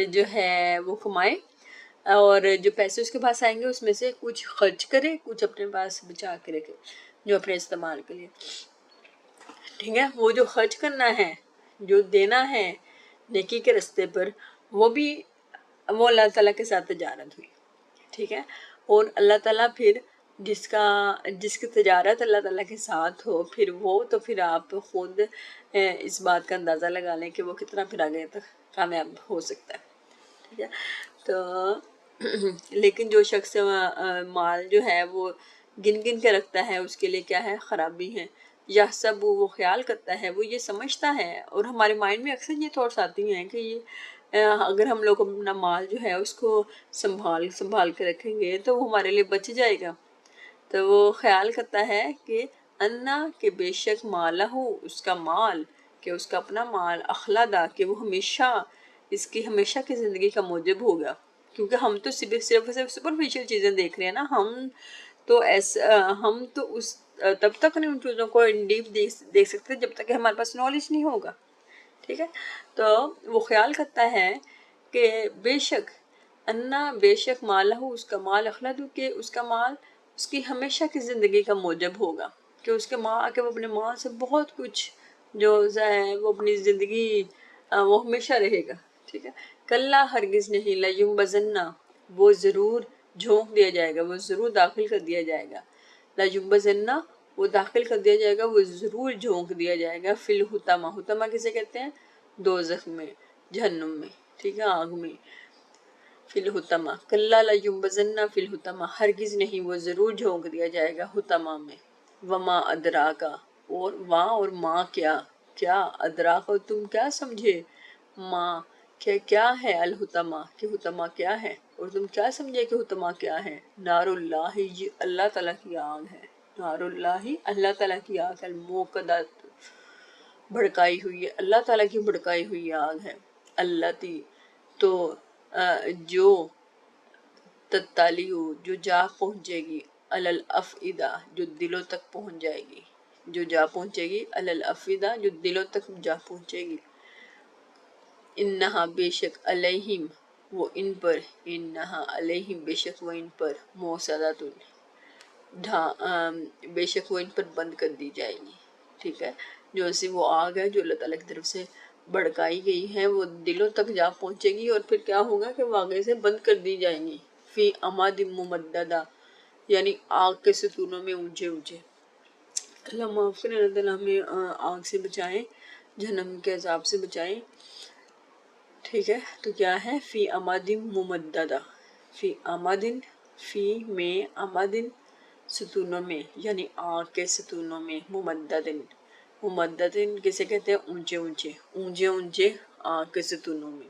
جو ہے وہ کمائے، اور جو پیسے اس کے پاس آئیں گے اس میں سے کچھ خرچ کرے، کچھ اپنے پاس بچا کے رکھے جو اپنے استعمال کے لیے. ٹھیک ہے. وہ جو خرچ کرنا ہے، جو دینا ہے نیکی کے راستے پر، وہ بھی وہ اللہ تعالیٰ کے ساتھ تجارت ہوئی. ٹھیک ہے. اور اللہ تعالیٰ پھر جس کی تجارت اللہ تعالیٰ کے ساتھ ہو، پھر وہ تو پھر آپ خود اس بات کا اندازہ لگا لیں کہ وہ کتنا پھر آگے تک کامیاب ہو سکتا ہے. ٹھیک ہے. تو لیکن جو شخص مال جو ہے وہ گن گن کے رکھتا ہے اس کے لیے کیا ہے، خرابی ہے. یا سب وہ خیال کرتا ہے، وہ یہ سمجھتا ہے، اور ہمارے مائنڈ میں اکثر یہ تھاٹس آتی ہیں کہ یہ اگر ہم لوگ اپنا مال جو ہے اس کو سنبھال کے رکھیں گے تو وہ ہمارے لیے بچ جائے گا. تو وہ خیال کرتا ہے کہ انا کہ بے شک مالہ اس کا مال، کہ اس کا اپنا مال، اخلدا کہ وہ ہمیشہ اس کی ہمیشہ کی زندگی کا موجب ہوگا. کیونکہ ہم تو صرف سپرفیشل چیزیں دیکھ رہے ہیں نا، ہم تو اس تب تک نہیں ان چیزوں کو ان ڈیپ دیکھ سکتے جب تک کہ ہمارے پاس نالج نہیں ہوگا. ٹھیک ہے، تو وہ خیال کرتا ہے کہ بے شک انا بے شک مالہ اس کا مال، اخلد کہ اس کا مال اس کی ہمیشہ کی زندگی کا موجب ہوگا، کہ اس کے کہ وہ اپنے مال سے بہت کچھ جو ہے وہ اپنی زندگی وہ ہمیشہ رہے گا. ٹھیک ہے، کلا ہرگز نہیں، لیمبذنہ وہ ضرور جھونک دیا جائے گا، وہ ضرور داخل کر دیا جائے گا. لیمبذنہ وہ داخل کر دیا جائے گا، وہ ضرور جھونک دیا جائے گا. فی الحطمہ، حطمہ کسے کہتے ہیں؟ دوزخ میں، جہنم میں. ٹھیک ہے، آگ میں. فی الحطمہ کلا لیمبذنہ فی الحطمہ ہرگز نہیں، وہ ضرور جھونک دیا جائے گا حطمہ میں. وما ادراکا اور ماں کیا ادراکا تم کیا سمجھے، ماں کہ کیا ہے، الحطمہ کہ حطمہ کیا ہے، اور تم کیا سمجھے کہ حطمہ کیا ہے. نار اللہ یہ اللہ تعالیٰ کی آگ ہے. نار اللہ اللہ تعالیٰ کی آگ، الموقدہ بھڑکائی ہوئی ہے، اللہ تعالیٰ کی بھڑکائی ہوئی آگ ہے. اللہ تی تو جو تتالیو جو جا پہنچے گی، الافئدہ جو دلوں تک پہنچ جائے گی، جو جا پہنچے گی، الافئدہ جو دلوں تک جا پہنچے گی. انہا بے شک علیہم وہ ان پر، انہا علیہم بے شک وہ ان پر، موصدۃ بے شک وہ ان پر بند کر دی جائے گی. ٹھیک ہے، جو ایسی وہ آگ ہے جو اللہ تعالیٰ کی طرف سے بھڑکائی گئی ہے، وہ دلوں تک جا پہنچے گی، اور پھر کیا ہوگا کہ وہ آگے سے بند کر دی جائیں گی. فی اماد ممددہ یعنی آگ کے ستونوں میں اونچے اونچے. اللہ معاف کریں، اللہ تعالیٰ ہمیں آگ سے بچائیں، جہنم کے عذاب سے بچائیں. ٹھیک ہے، تو کیا ہے؟ فی اماد ممددہ، فی امادن فی میں امادن ستونوں میں، یعنی آگ کے ستونوں میں. ممددن کسے کہتے ہیں؟ اونچے اونچے، اونچے اونچے آگ کے ستونوں میں.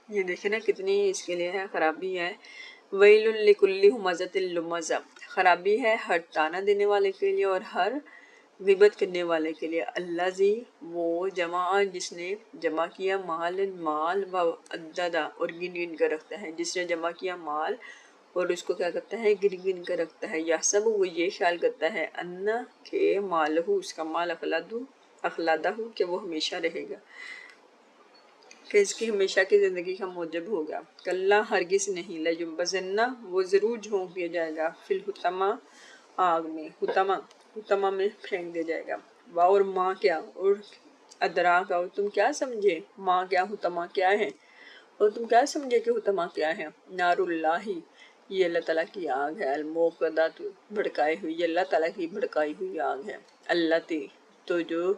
یہ دیکھیں نا کتنی اس کے لیے ہے خرابی ہے. ویل لکل ہمزۃ لمزہ خرابی ہے ہر تانا دینے والے کے لیے اور ہر غیبت کرنے والے کے لیے. الذی وہ جمع جس نے جمع کیا، مال و عددہ اور گن گن کر رکھتا ہے. جس نے جمع کیا مال اور اس کو کیا کرتا ہے؟ گن گن کر رکھتا ہے. یا سب وہ یہ خیال کرتا ہے، انا کہ مالہ اس کا مال، اخلادہ کہ وہ ہمیشہ رہے گا، کہ اس کی ہمیشہ کی زندگی کا موجب ہوگا. کلا ہرگز نہیں، لیمبذنہ وہ ضرور جھونک دیا جائے گا، فی الحطمہ آگ میں، حطمہ میں پھینک دیا جائے گا. اور ماں کیا، اور ادراک اور تم کیا سمجھے، ماں کیا حطمہ کیا ہے، اور تم کیا سمجھے کہ حطمہ کیا ہے. نار اللہ یہ اللہ تعالیٰ کی آگ ہے، الموقدہ بھڑکائی ہوئی، یہ اللہ تعالیٰ کی بھڑکائی ہوئی آگ ہے. اللہ تی تو جو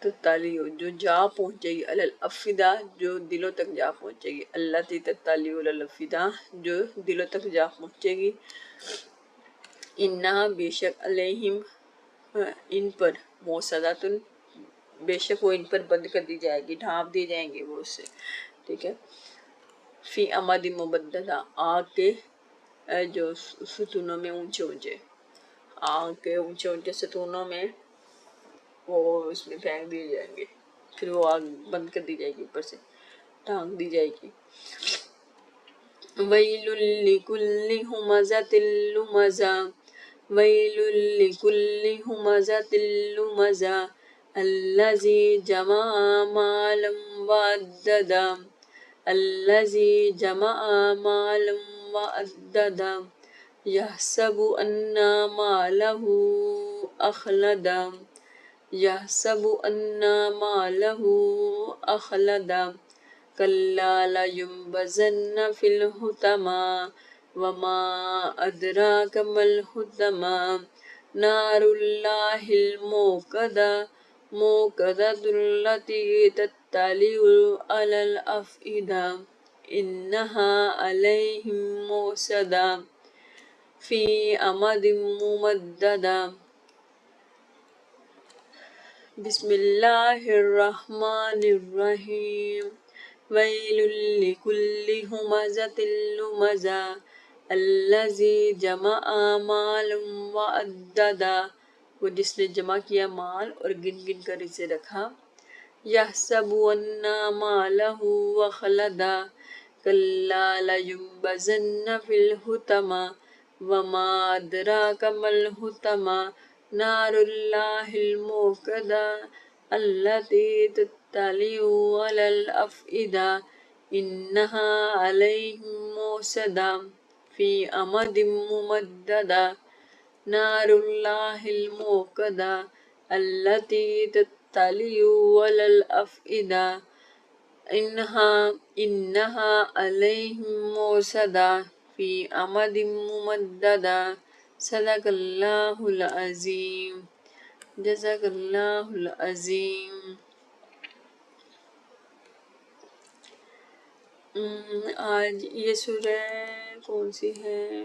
تتالیو جو جا پہنچے گی، الافئدہ جو دلوں تک جا پہنچے گی. اللہ تی تتالیو الافئدہ جو دلوں تک جا پہنچے گی. انہا بے شک علیہم ان پر، موصدۃ بے شک وہ ان پر بند کر دی جائے گی، ڈھانپ دی جائیں گے وہ اس سے. ٹھیک ہے، فی اماد ممددہ آگ کے جو ستونوں میں اونچے اونچے، آگ کے اونچے اونچے ستونوں میں وہ اس میں پھینک دیے جائیں گے. پھر وہ آگ بند کر دی جائے گی، اوپر سے ڈھانک دی جائے گی. ویل لکل ہمزۃ لمزہ ویل لکل ہمزۃ لمزہ الذی جمع مالا وعددہ الذی جمع مالا وعددہ یحسب ان مالہ اخلدہ یحسب ان مالہ اخلدہ. کلا لیمبذن فی الحطمہ وما ادراک ما الحطمہ نار اللہ الموقدہ موقدۃ التی تطلع علی الافئدہ انہا علیہم موصدہ فی امد ممددہ. بسم اللہ الرحمن الرحیم. ویل لکل ہمزۃ لمزہ الذی جمع مالا وعددا، وہ جس نے جمع کیا مال اور گن گن کر اسے رکھا. یحسب ان مالہ وخلدا کلا لینبذن فی الحطمہ وما ادراک ما الحطمہ نار اللہ الموقدہ التی تطلع علی الافئدہ انہا علیہم موصدہ فی امد ممددہ نار اللہ الموقدہ التی تطلع علی الافئدہ انہا علیہم موصدہ فی امد ممددہ. صدق اللہ العظیم. جزاک اللہ العظیم. آج یہ سورہ کون سی ہے؟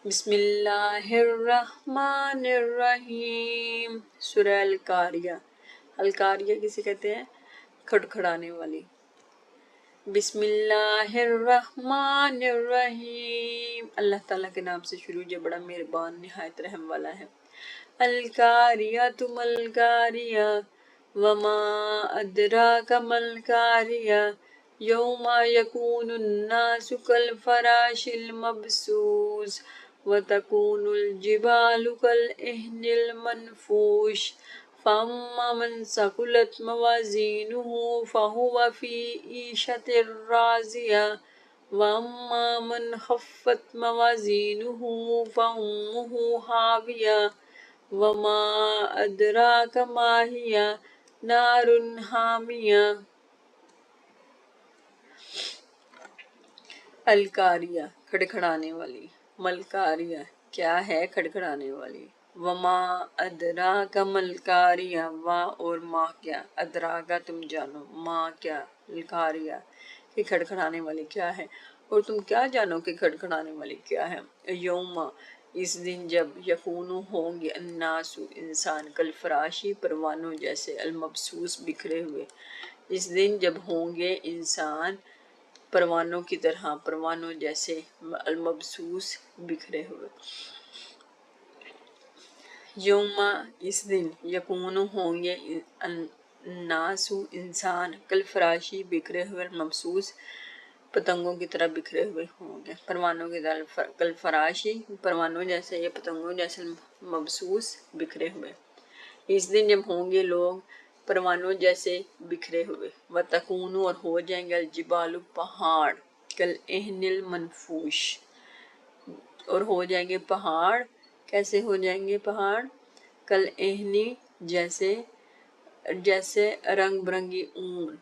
بسم اللہ الرحمن الرحیم. سورہ القاریہ. القاریہ کسے کہتے ہیں؟ کھڑکھڑانے والی. بسم اللہ الرحمن الرحیم. اللہ تعالیٰ کے نام سے شروع جو بڑا مہربان نہایت رحم والا ہے. القاریۃ ما القاریہ وما ادراک ما القاریہ یوم یکون الناس کالفراش المبثوث وتکون الجبال کالعہن المنفوش فأما من ثقلت موازینہ فہو فی عیشۃ راضیہ وأما من خفت موازینہ فأمہ ہاویہ وما ادراک ما ہی نار حامیہ. القاریہ کھڑکھڑانے والی. ملکاریہ کیا ہے کھڑکھڑانے والی. وما ادراک ما القاریہ وا اور ما کیا ادراکا تم جانو ما کیا القاریہ کہ کھڑکھڑانے والی کیا ہے اور تم کیا جانو کہ کھڑکھڑانے والی کیا ہے. یوم اس دن جب یکون ہوں گے الناس انسان کالفراشی پروانوں جیسے المبثوث بکھرے ہوئے. اس دن جب ہوں گے انسان پروانوں کی طرح پروانوں جیسے المبثوث بکھرے ہوئے. یوم اس دن یکون ہوں گے الناس انسان کالفراشی بکھرے ہوئے المبثوث پتنگوں کی طرح بکھرے ہوئے ہوں گے. پروانوں کی طرح کالفراشی پروانوں جیسے یا پتنگوں جیسے مبثوث بکھرے ہوئے. اس دن جب ہوں گے لوگ پروانوں جیسے بکھرے ہوئے. وتکون اور ہو جائیں گے الجبال پہاڑ کالعہن المنفوش اور ہو جائیں گے پہاڑ. کیسے ہو جائیں گے پہاڑ؟ کالعہن جیسے رنگ برنگی اون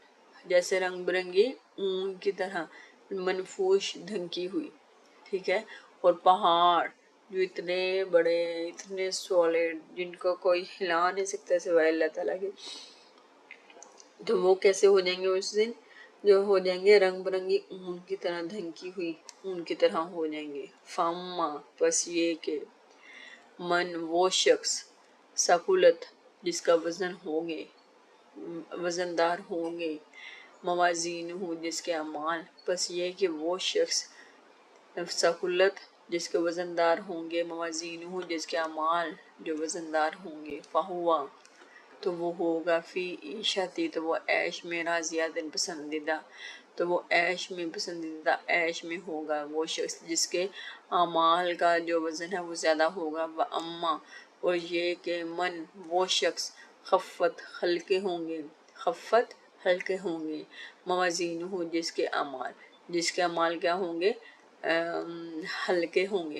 جیسے رنگ برنگی اون کی طرح منفوش دھنکی ہوئی. ٹھیک ہے. اور پہاڑ جو اتنے بڑے اتنے سالڈ جن کو کوئی ہلا نہیں سکتا سوائے اللہ تعالیٰ کے، تو وہ کیسے ہو جائیں گے اس دن؟ جو ہو جائیں گے رنگ برنگی اون کی طرح دھنکی ہوئی اون کی طرح ہو جائیں گے. فاما بس یہ کہ من وہ شخص ثقلت جس کا وزن ہوں گے وزندار ہوں گے موازین ہوں جس کے اعمال. بس یہ کہ وہ شخص ثقلت جس کے وزندار ہوں گے موازین ہوں جس کے اعمال جو وزندار ہوں گے فہوا تو وہ ہوگا فی عیشتی تو وہ عیش میں راضیہ دن پسندیدہ تو وہ عیش میں پسندیدہ عیش میں ہوگا وہ شخص جس کے اعمال کا جو وزن ہے وہ زیادہ ہوگا. اما اور یہ کہ من وہ شخص خفت ہلکے ہوں گے موازین ہوں جس کے اعمال کیا ہوں گے؟ ہلکے ہوں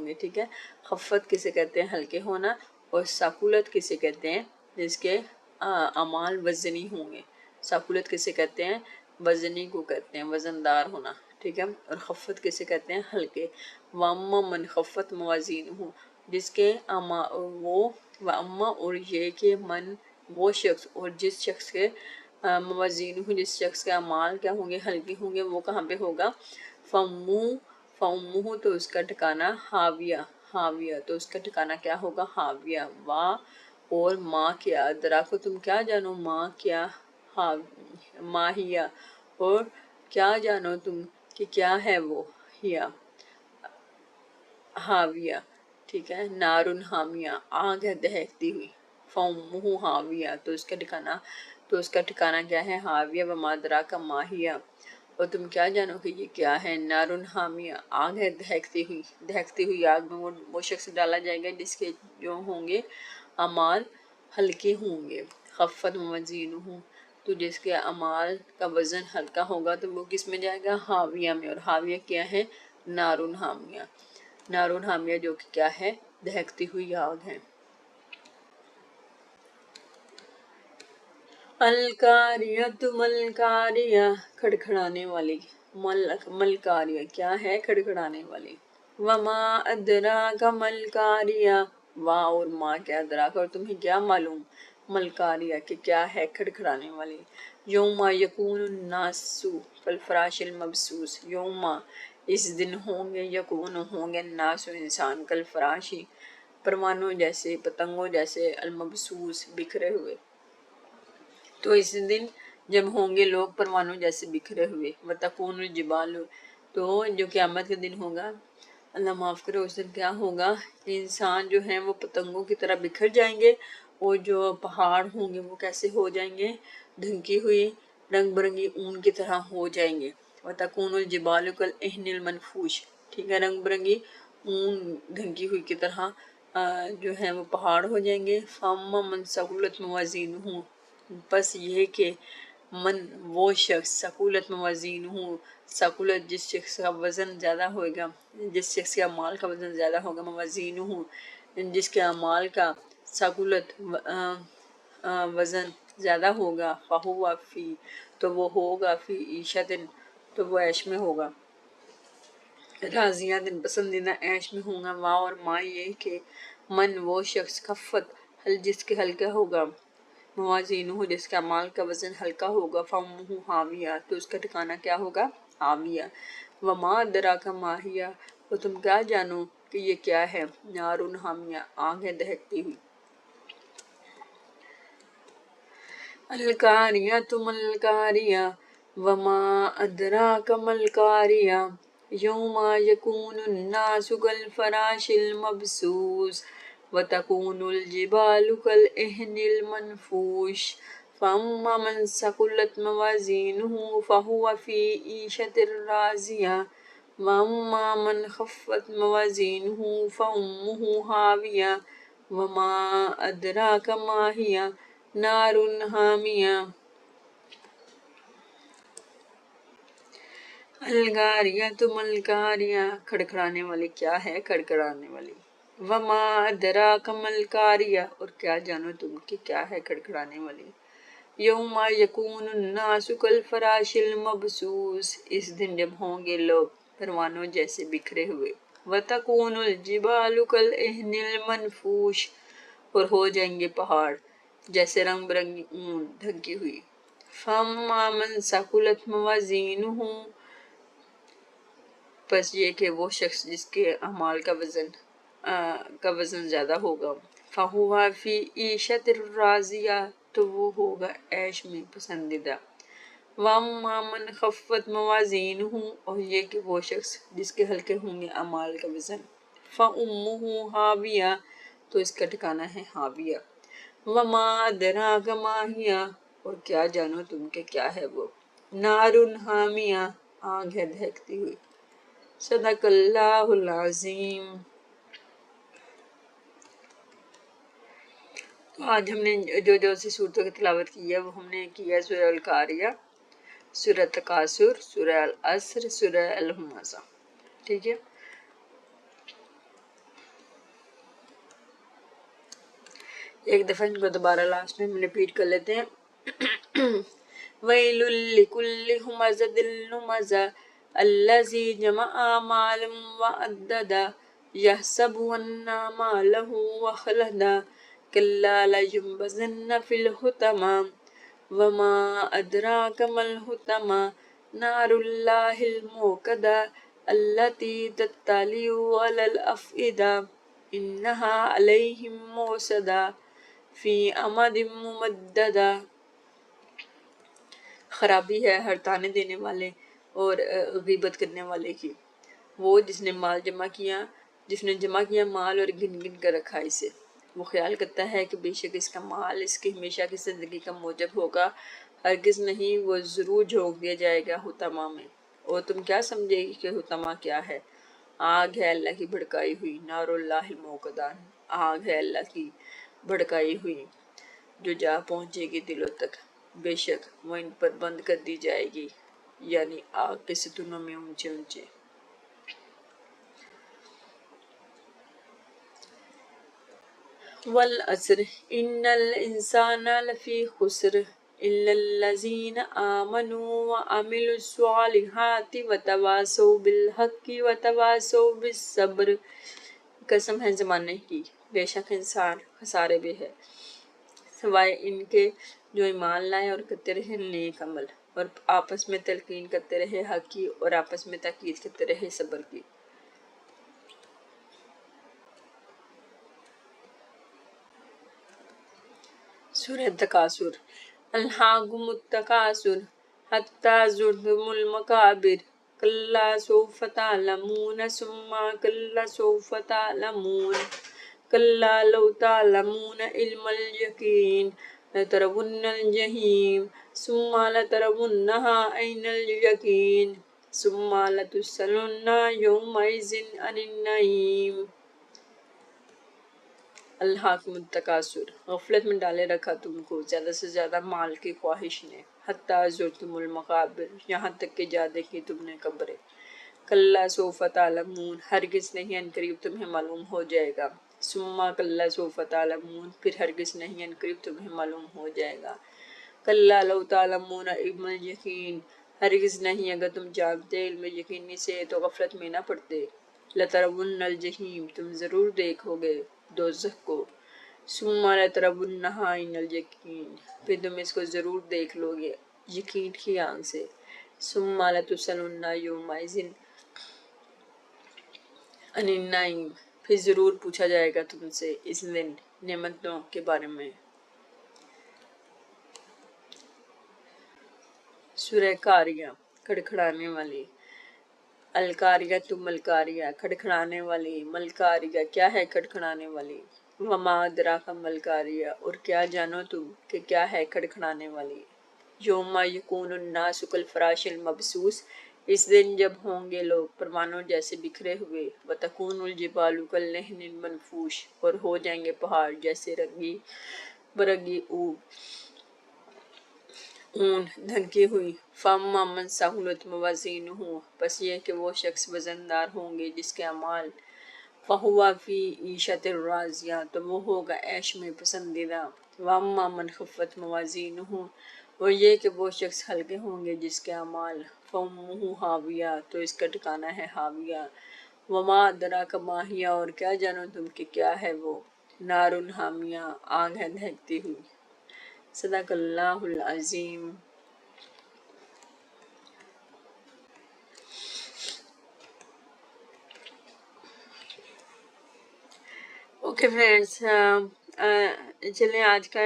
گے. ٹھیک ہے. خفت کسے کہتے ہیں؟ ہلکے ہونا. اور ثقلت کسے کہتے ہیں؟ جس کے اعمال وزنی ہوں گے. ثقلت کسے کہتے ہیں؟ وزنی کو کہتے ہیں وزندار ہونا. ٹھیک ہے. اور خفت کسے کہتے ہیں؟ ہلکے. واما من خفت موازین ہوں جس کے واما اور یہ کہ من وہ شخص اور جس شخص کے موازین ہوں جس شخص کے اعمال کیا ہوں گے؟ ہلکے ہوں گے. وہ کہاں پہ ہوگا؟ فامہ تو اس کا ٹھکانہ ہاویہ تو اس کا ٹھکانہ کیا ہوگا؟ ہاویہ. وا اور ماں کیا، ادراکو تم کیا جانو، ماں کیا، ماہیا اور کیا جانو تم کہ کیا ہے وہ، ہیا ہاویہ، ٹھیک ہے، نارن حامیہ آگ ہے دہکتی ہوئی، فامہ ہاویہ تو اس کا ٹھکانہ کیا ہے، ہاویہ، وما ادراک ماہیہ اور تم کیا جانو کہ یہ کیا ہے، نارن حامیہ آگ ہے دہکتی ہوئی آگ میں وہ شخص ڈالا جائے گا جس کے جو ہوں گے اعمال ہلکے ہوں گے، خفت موازینہ تو جس کے اعمال کا وزن ہلکا ہوگا تو وہ کس میں جائے گا، ہاویہ میں، اور ہاویہ کیا ہے، نارن حامیہ، نارن حامیہ جو کہ کیا ہے، دہکتی ہوئی آگ ہے۔ القاریۃ ملقاریہ کھڑکھڑانے والی، ملقاریہ کیا ہے، کھڑکھڑانے والی، وما ادراک ملقاریہ وا اور ما کیا، ادراک اور تمہیں کیا معلوم، ملقاریہ کہ کیا ہے کھڑکھڑانے والی، یوم یکون الناس کالفراش المبثوث، یوم اس دن ہوں گے، یکون ہوں گے، الناس انسان کالفراشی پروانوں جیسے، پتنگوں جیسے، المبثوث بکھرے ہوئے، تو اس دن جب ہوں گے لوگ پروانوں جیسے بکھرے ہوئے، وتکون الجبال تو جو قیامت کا دن ہوگا، اللہ معاف کرے، اس دن کیا ہوگا، انسان جو ہیں وہ پتنگوں کی طرح بکھر جائیں گے، اور جو پہاڑ ہوں گے وہ کیسے ہو جائیں گے، ڈھنکی ہوئی رنگ برنگی اون کی طرح ہو جائیں گے، وتکون الجبال کالعہن المنفوش، ٹھیک ہے، رنگ برنگی اون ڈھنکی ہوئی کی طرح جو ہے وہ پہاڑ ہو جائیں گے، فاما من ثقلت موازینہ بس یہ کہ من وہ شخص، ثقلت موازینہ ثقلت جس شخص کا وزن زیادہ ہوگا، جس شخص کے اعمال کا وزن زیادہ ہوگا، موازینہ جس کے اعمال کا ثقلت وزن زیادہ ہوگا، فہو فی تو وہ ہوگا، فی عیشت تو وہ عیش میں ہوگا، راضیہ دن پسندیدہ عیش میں ہوگا، وا اور ما یہ کہ من وہ شخص خفت جس کے ہلکا ہوگا، موازینہ جس کے اعمال کا وزن ہلکا ہوگا، فامہ حاویہ تو اس کا ٹھکانہ کیا ہوگا، حاویہ، وما ادراک ما ہیہ اور تم کیا جانو کہ یہ کیا ہے، نارن حامیہ آگ ہے دہکتی ہوئی، القاریۃ ملقاریہ وما ادراک ملقاریہ یوم یکون الناس کالفراش المبثوث وتکون الجبال کالعہن المنفوش فاما من ثقلت موازینہ فہو فی عیشۃ راضیہ واما من خفت موازینہ فامہ حاویہ وما ادراک ما ہیہ نار حامیہ۔ القاریۃ ملقاریہ کھڑکھڑانے والی کیا ہے، کھڑکھڑانے والی، وما ادراک ملقاریہ اور کیا جانو تم کہ کیا ہے کھڑکھڑانے والی، یوم یکون الناس کالفراش المبثوث اس دن جب ہوں گے لوگ پروانوں جیسے بکھرے ہوئے، وتکون الجبال کالعہن المنفوش اور ہو جائیں گے پہاڑ جیسے رنگ برنگی اون ڈھکی ہوئی، فاما من ثقلت موازینہ بس یہ کہ وہ شخص جس کے اعمال کا وزن زیادہ ہوگا، فہو فی عیشۃ راضیہ تو وہ ہوگا عیش میں پسندیدہ، واما من خفت موازینہ اور یہ کہ وہ شخص جس کے ہلکے ہوں گے اعمال کا وزن، فامہ حاویہ تو اس کا ٹھکانہ ہے حاویہ، وما ادراک ما ہیہ اور کیا جانو تم کہ کیا ہے وہ، نار حامیہ آگ ہے دہکتی ہوئی۔ صدق اللہ العظیم۔ تو آج ہم نے جو سی صورتوں کی تلاوت کی ہے وہ ہم نے کی ہے سورہ القاریہ، سورہ تکاثر، سورہ العصر، سورہ الہمزہ، ٹھیک ہے۔ ایک دفعہ ان کو دوبارہ لاسٹ میں ہم ریپیٹ کر لیتے ہیں۔ وَيْلٌ لِكُلِّ ہُمَزَةٍ لُمَزَةٍ الَّذِي جَمَعَ مَالًا وَعَدَّدَهُ يَحْسَبُ أَنَّ مَالَهُ أَخْلَدَهُ كَلَّا لَيُنبَذَنَّ فِي الْحُطَمَةِ وَمَا أَدْرَاكَ مَا الْحُطَمَةُ نَارُ اللَّهِ الْمُوقَدَةُ الَّتِي تَطَّلِعُ عَلَى الْأَفْئِدَةِ إِنَّهَا عَلَيْهِم مُّؤْصَدَةٌ فی امد ممددہ، خرابی ہے ہر تانے دینے والے اور غیبت کرنے والے کی، وہ جس نے جمع کیا مال اور گن گن کر رکھا اسے، وہ خیال کرتا ہے کہ بے شک اس کا مال اس کی ہمیشہ کی زندگی کا موجب ہوگا، ہرگز نہیں، وہ ضرور جھونک دیا جائے گا حطمہ میں۔ اور تم کیا سمجھے گی کہ حطمہ کیا ہے؟ آگ ہے اللہ کی بھڑکائی ہوئی، نار اللہ الموقدہ، آگ ہے اللہ کی بھڑکائی ہوئی جو جا پہنچے گی دلوں تک، بے شک وہ ان پر بند کر دی جائے گی، یعنی آگ کے ستونوں میں اونچے اونچے۔ والعصر ان الانسان لفی خسر الا الذین آمنوا وعملوا الصالحات وتواصوا بالحق وتواصوا بالصبر، قسم ہے زمانے کی، بے شک انسان خسارے میں ہے، سوائے ان کے جو ایمان لائے اور کرتے رہے نیک عمل، اور آپس میں تلقین کرتے رہے حق کی اور آپس میں تاکید کرتے رہے صبر کی۔ سورہ تکاثر، الہاکم التکاثر حتی زرتم المقابر کلا سوف تعلمون ثم کلا سوف تعلمون کلا لو تعلمون علم الیقین لترون الجحیم ثم لترونها عین الیقین ثم لتسألن یومئذ عن النعیم۔ الہاکم التکاثر، غفلت میں ڈالے رکھا تم کو زیادہ سے زیادہ مال کی خواہش نے، حتی زرتم المقابر، یہاں تک کہ جا دیکھی تم نے قبریں، کلا سوف تعلمون، ہرگز نہیں ان قریب تمہیں معلوم ہو جائے گا، ثم کلا سوف تعلمون، پھر ہرگز نہیں ان قریب تمہیں معلوم ہو جائے گا، کلا لو تعلمون علم الیقین، ہرگز نہیں اگر تم جانتے علم یقینی سے تو غفلت میں نہ پڑتے، لترون الجحیم، تم ضرور دیکھو گے دوزخ کو، ثم لترونها عین الیقین، پھر تم اس کو ضرور دیکھ لو گے یقین کی آنکھ سے، ثم لتسألن یومئذ عن النعیم، پھر ضرور پوچھا جائے گا تم سے اس دن نعمتوں کے بارے میں۔ سورہ قاریہ، کھڑکھڑانے والی، القاریہ تم القاریہ، کھڑکھڑانے والی، ملقاریہ کیا ہے کھڑکھڑانے والی، وما ادراک ملقاریہ، اور کیا جانو تم کہ کیا ہے کھڑکھڑانے والی، یوم یکون الناس کالفراش المبثوث، اس دن جب ہوں گے لوگ پروانوں جیسے بکھرے ہوئے، وتکون الجبال کالعہن المنفوش، اور ہو جائیں گے پہاڑ جیسے رنگی برنگی اون دھنکی ہوئی، فاما من ثقلت موازینہ، پس یہ کہ وہ شخص وزندار ہوں گے جس کے اعمال، فہو فی عیشۃ راضیہ، تو وہ ہوگا عیش میں پسندیدہ، واما من خفت موازینہ، اور یہ کہ وہ شخص ہلکے ہوں گے جس کے اعمال، فامہ ہاویہ، تو اس کا ٹھکانہ ہے ہاویہ، وما ادراک ما ہی، اور کیا جانو تم کہ کیا ہے وہ، نار حامیہ، آگ ہے دہکتی ہوئی۔ صدق اللہ العظیم۔ اوکے فرینڈس، چلیں آج کا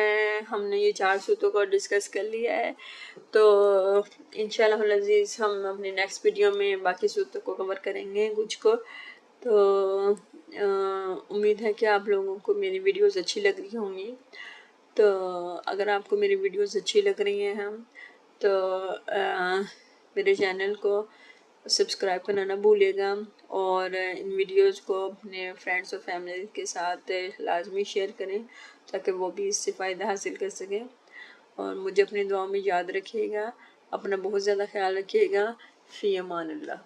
ہم نے یہ 4 صورتوں کو ڈسکس کر لیا ہے، تو انشاءاللہ العزیز ہم اپنی نیکسٹ ویڈیو میں باقی صورتوں کو کور کریں گے کچھ کو، تو امید ہے کہ آپ لوگوں کو میری ویڈیوز اچھی لگ رہی ہوں گی، تو اگر آپ کو میری ویڈیوز اچھی لگ رہی ہیں تو میرے چینل کو سبسکرائب کرنا نہ بھولے گا، اور ان ویڈیوز کو اپنے فرینڈس اور فیملی کے ساتھ لازمی شیئر کریں تاکہ وہ بھی اس سے فائدہ حاصل کر سکیں، اور مجھے اپنی دعاؤں میں یاد رکھیے گا، اپنا بہت زیادہ خیال رکھیے گا، فی امان اللہ۔